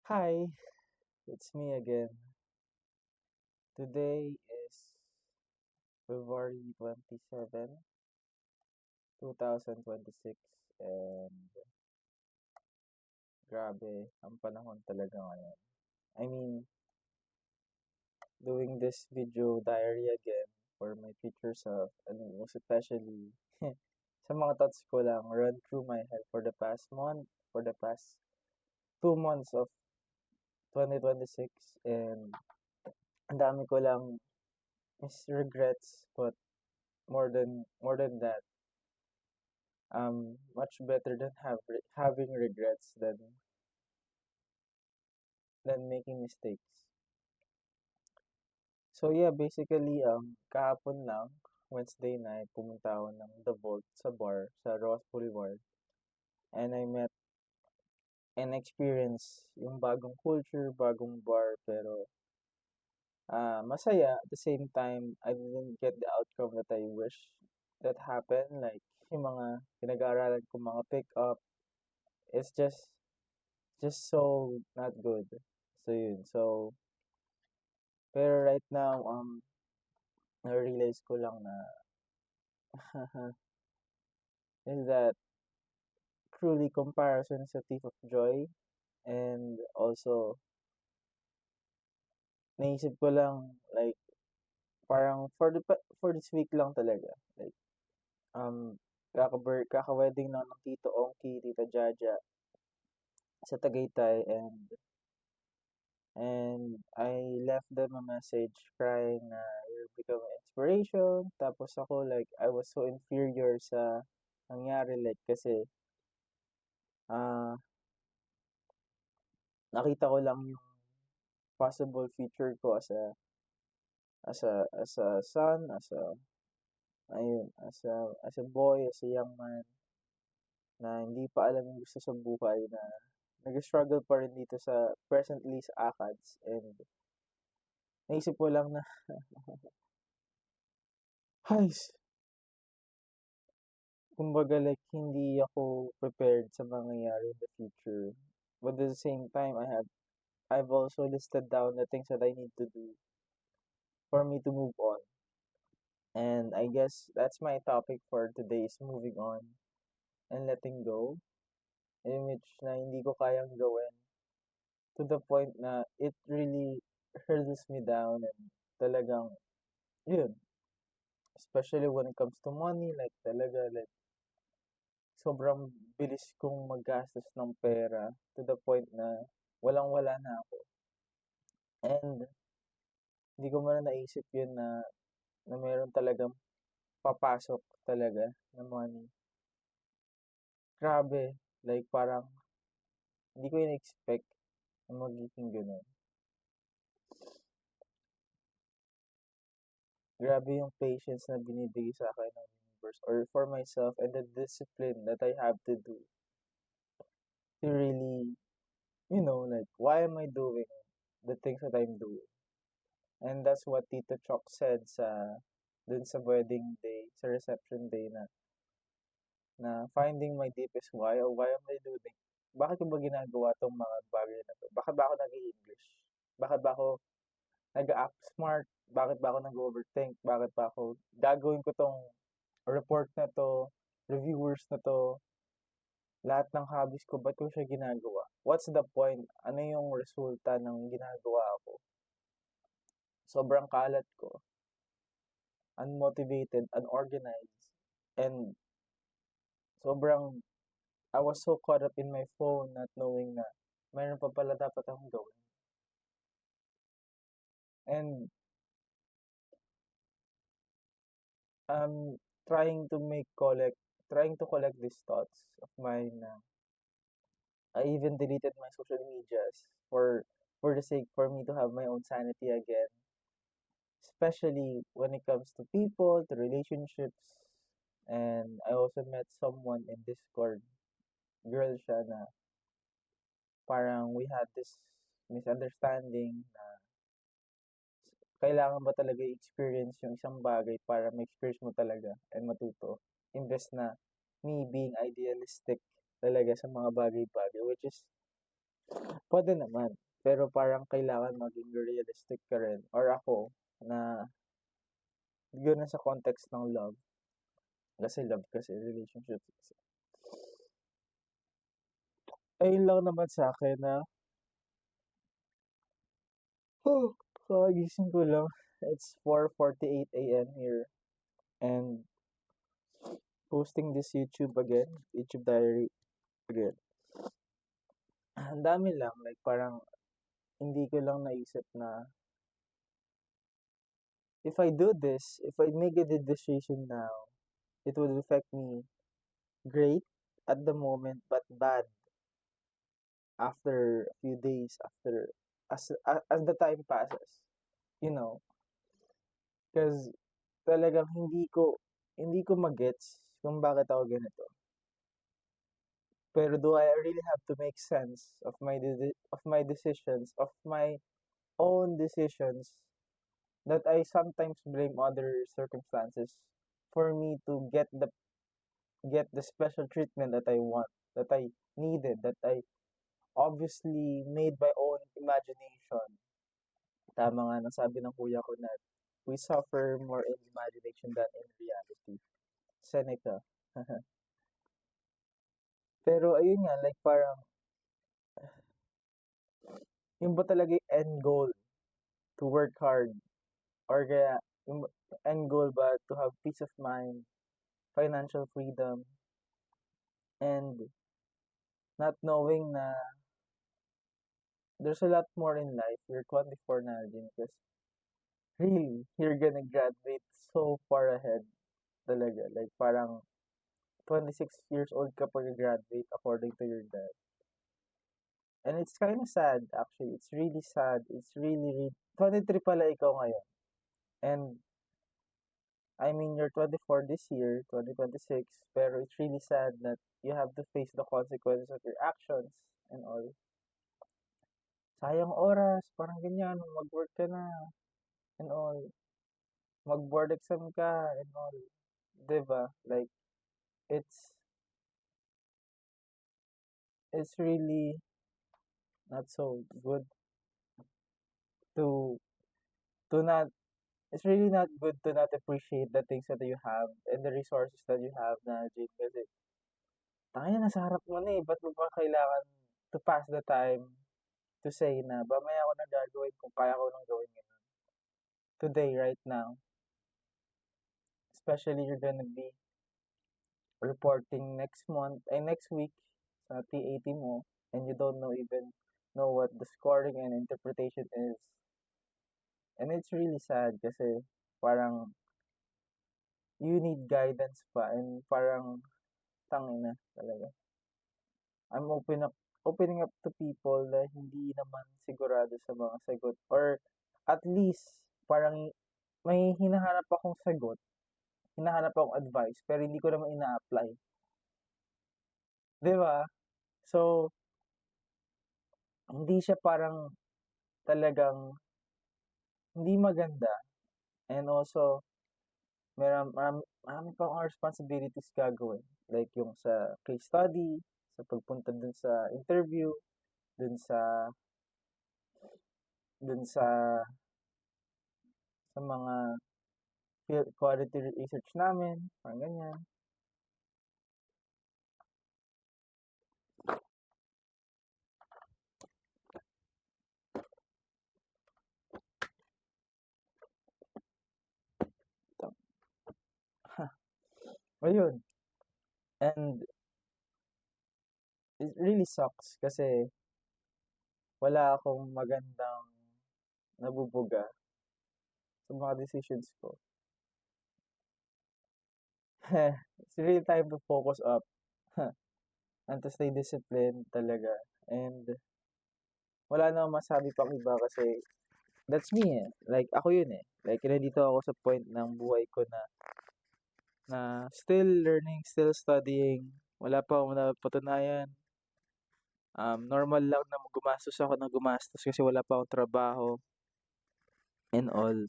Hi, it's me again. Today is February 27, 2026, and grabe, ang panahon talaga ngayon. I mean, doing this video diary again for my future self, and most especially sa mga thoughts ko lang run through my head for the past 2 months of 2026, and ang dami ko lang is regrets, but more than that, much better than having regrets than making mistakes. So yeah, basically, kahapon lang, Wednesday night, pumunta ako ng The Vault sa bar, sa Ross Boulevard. And I met and experienced yung bagong culture, bagong bar, pero masaya. At the same time, I didn't get the outcome that I wish that happened. Like, yung mga pinag-aaralan ko mga pick-up, it's just so not good. So yun. So, pero right now, na-realize ko lang na is that truly comparison is a thief of joy. And also, naisip ko lang, like, parang for this week lang talaga. Like, kaka-wedding na ng Tito Ongki, Tita Jaja sa Tagaytay, and I left them a message crying na you're becoming inspiration. Tapos ako, like, I was so inferior sa nangyari, like, kasi, ah, nakita ko lang yung possible future ko as a son, as a boy, as a young man na hindi pa alam yung gusto sa buhay, na nag-struggle pa rin dito sa presently sa ACADS. And naisip ko lang na hay, kumbaga, like, hindi ako prepared sa mangyayari in the future. But at the same time, I've also listed down the things that I need to do for me to move on. And I guess that's my topic for today, is moving on and letting go, in which na hindi ko kayang gawin to the point na it really hurls me down, and talagang, yun, especially when it comes to money, like, talaga, like, sobrang bilis kong maggastos ng pera to the point na walang-wala na ako. And hindi ko man naisip yun na meron talagang papasok talaga na money. Grabe, like, parang hindi ko in-expect na magiging gano'n. Grabe yung patience na binibigay sa akin ng universe or for myself, and the discipline that I have to do to really, like, why am I doing the things that I'm doing? And that's what Tito Chok said dun sa wedding day, sa reception day, na finding my deepest why, or why am I doing? Bakit ko ba ginagawa tong mga bagay na to? Bakit ba ako nag-i-English? Bakit ba ako nag-act smart? Bakit ba ako nag-overthink? Bakit ba ako gagawin ko tong report na to, reviewers na to, lahat ng hobbies ko, ba't ko siya ginagawa? What's the point? Ano yung resulta ng ginagawa ko? Sobrang kalat ko, unmotivated, unorganized, and sobrang, I was so caught up in my phone, not knowing na mayroon pa pala dapat akong gawin. And I'm trying to collect these thoughts of mine. I even deleted my social medias for the sake for me to have my own sanity again, especially when it comes to people, to relationships. And I also met someone in Discord, girl siya, na parang we had this misunderstanding na kailangan ba talaga i-experience yung isang bagay para ma-experience mo talaga and matuto. Imbes na me being idealistic talaga sa mga bagay-bagay, which is Puwede naman, pero parang kailangan maging realistic ka rin or ako na yun nasa context ng love. Kasi love kasi, relationship kasi. Ayun lang naman sa'kin na kakagising ko lang. It's 4:48 a.m. here and posting this YouTube again, YouTube diary again. Ang dami lang, like parang hindi ko lang naisip na if I do this, if I make a decision now, it would affect me great at the moment but bad after a few days after as the time passes, you know, because talagang hindi ko magets kung bakit ako ganito. Pero do I really have to make sense of my decisions, of my own decisions that I sometimes blame other circumstances for me to get the special treatment that I want, that I needed, that I obviously made my own imagination. Tama nga ng sabi ng kuya ko na we suffer more in imagination than in reality. Seneca. Pero ayun nga, like parang, yung ba talaga yung end goal to work hard? Or kaya, yung end goal ba to have peace of mind, financial freedom, and not knowing na there's a lot more in life. You're 24 na din because really, you're gonna graduate so far ahead talaga. Like parang 26 years old ka pag-graduate according to your dad. And it's kind of sad actually. It's really sad. It's really 23 pala ikaw ngayon. And I mean you're 24 this year, 2026, pero it's really sad that you have to face the consequences of your actions and all. Sayang oras, parang ganyan, mag-work ka na and all. Mag-board exam ka and all. 'Di ba? Like it's it's really not so good to not it's really not good to not appreciate the things that you have and the resources that you have na Jane kasi tangina nasa harap mo na eh ba't mo pa kailangan to pass the time to say na mamaya ko na gagawin kung kaya ko nang gawin yun today right now, especially you're gonna be reporting next month ay next week sa TAT mo and you don't even know what the scoring and interpretation is. And it's really sad kasi parang you need guidance pa and parang tangina talaga. I'm opening up to people na hindi naman sigurado sa mga sagot or at least parang may hinahanap akong sagot, hinahanap akong advice pero hindi ko naman ina-apply. 'Di ba? So, hindi siya parang talagang hindi maganda and also marami pa akong responsibilities gagawin. Like yung sa case study, sa pagpunta dun sa interview, dun sa dun sa mga field quality research namin, parang ganyan. Ayun. And it really sucks kasi wala akong magandang nabubuga sa mga decisions ko. It's really time to focus up and to stay disciplined talaga. And wala na akong masabi pang iba kasi that's me eh. Like ako yun eh. Like nandito ako sa point ng buhay ko na still learning, still studying. Wala pa akong napatunayan. Normal lang na gumastos ako ng gumastos kasi wala pa akong trabaho and all.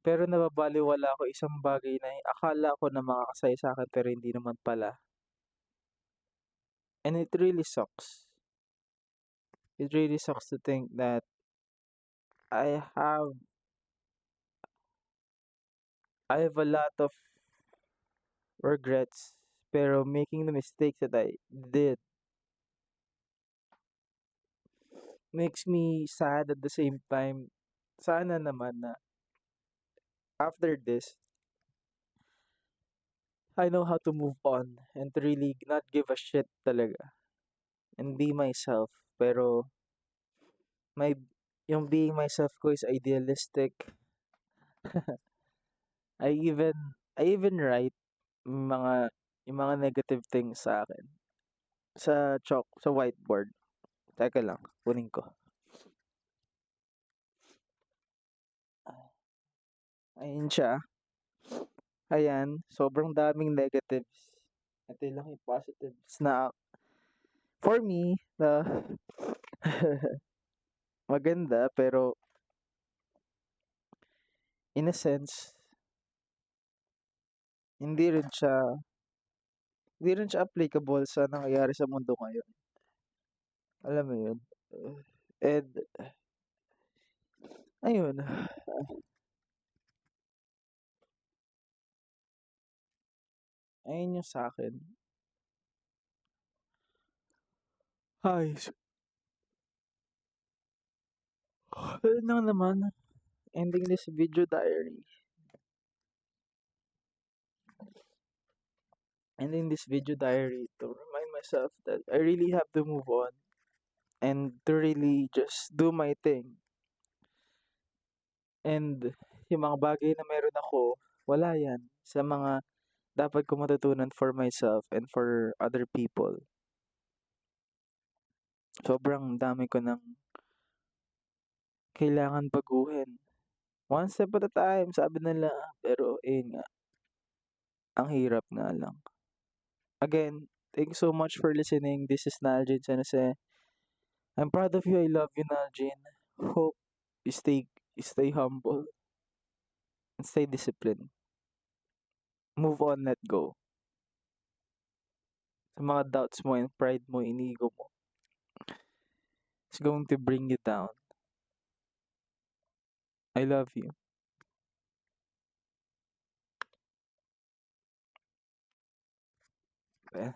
Pero nababalewala ako isang bagay na akala ko na makakasaya sa akin pero hindi naman pala. And it really sucks. It really sucks to think that I have I have a lot of regrets, pero making the mistakes that I did makes me sad at the same time. Sana naman na after this, I know how to move on and to really not give a shit talaga and be myself. Pero my yung being myself ko is idealistic. I even I even write mga yung mga negative things sa akin sa whiteboard. Teka lang, kunin ko. Ayun siya. Ayan, sobrang daming negatives. Ito lang yung positives na for me na maganda pero in a sense hindi rin siya hindi rin siya applicable sa nangyayari sa mundo ngayon. Alam mo yun? And ayun, ayun yung sa akin. Ay, ayun lang naman. Ending this video diary. Ending this video diary to remind myself that I really have to move on and to really just do my thing. And yung mga bagay na meron ako, wala yan sa mga dapat ko matutunan for myself and for other people. Sobrang dami ko ng kailangan baguhin. One step at a time, sabi nila. Pero, nga, ang hirap nga lang. Again, thank you so much for listening. This is Naljin Senese. I'm proud of you. I love you, Naljin. Hope you stay humble and stay disciplined. Move on, let go. Sa mga doubts mo and pride mo, inigo mo, it's going to bring you down. I love you. Eh,